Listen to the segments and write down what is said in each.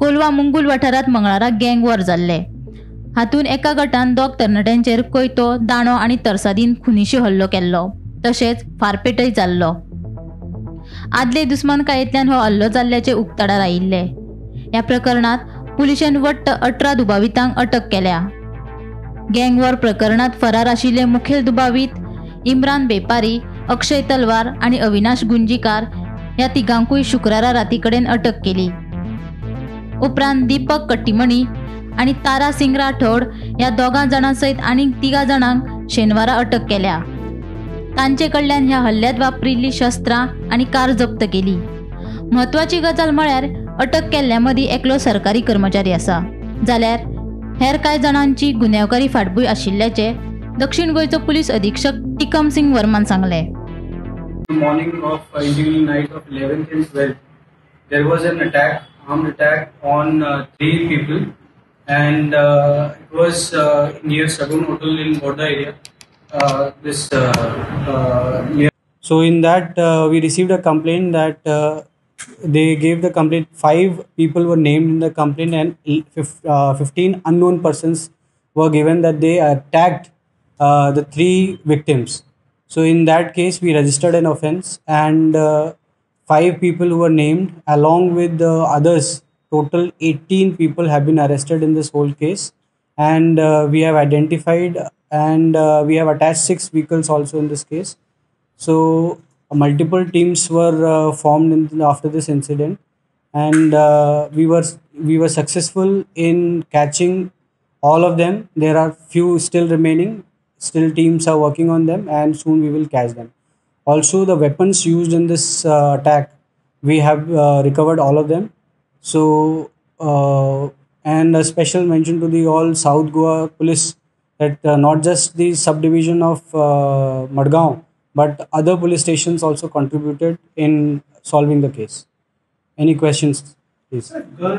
कोलवा मुंगुल वाठारात मंगळारा गँग वॉर जाल्ले. हातून एका गटान 2 तरणाट्यांचेर कोयतो, दाणो आनी तरसादीन खुनीशी हल्लो केल्लो, तशेंच फारपेटय जाल्लो. आदले दुस्मानकायेंतल्यान हो हल्लो जाल्ल्याचे उक्ताडार आयिल्ले. ह्या प्रकरणात पुलिशेन वट्ट 18 दुबावितांक अटक केल्या. गँग वॉर प्रकरणात फरार आशिल्ले मुखेल दुबावीत इम्रान बेपारी, अक्षय तलवार आनी अविनाश गुंजीकार ह्या तिगांकूय शुक्रारा रातीकडेन अटक केली. उपरांत दीपक कट्टीमणी आनी तारा सिंग राठोड ह्या 2 जाणां सयत आनीक 3 जाणांक शेनवारा अटक केल्या. तांचे कडल्यान ह्या हल्ल्यांत वापरिल्लीं शस्त्रां आनी कार जप्त केली. म्हत्वाची गजाल म्हळ्यार अटक केल्ल्या मदीं एकलो सरकारी कर्मचारी आसा, जाल्यार हेर कांय जाणांची गुन्यांवकारी फाटभूंय आशिल्ल्याचे दक्षिण गोंयचो पुलीस अधीक्षक टिकम सिंग वर्मान सांगले. Morning of intervening night of 11th and 12th, there was an attack, armed attack on 3 people, and it was near Sagun Hotel in Borda area. So in that we received a complaint that they gave the complaint. 5 people were named in the complaint, and 15 unknown persons were given that they attacked the 3 victims. So in that case, we registered an offence, and 5 people who were named along with the others. Total 18 people have been arrested in this whole case, and we have identified and we have attached 6 vehicles also in this case. So multiple teams were formed after this incident, and we were successful in catching all of them. There are few still remaining. Still teams are working on them, and soon we will catch them. Also, the weapons used in this attack, we have recovered all of them. So and a special mention to the all South Goa police, that not just the subdivision of Madgaon, but other police stations also contributed in solving the case. Any questions, please? Gun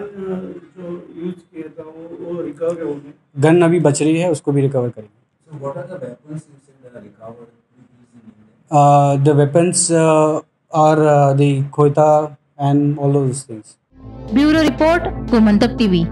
जो use किया था वो recover हो गया. Gun अभी बच रही है, उसको भी रिकवर करेंगे. So what are the weapons you said that are recovered? The weapons are the khoita and all those things. Bureau report, Gomantak TV.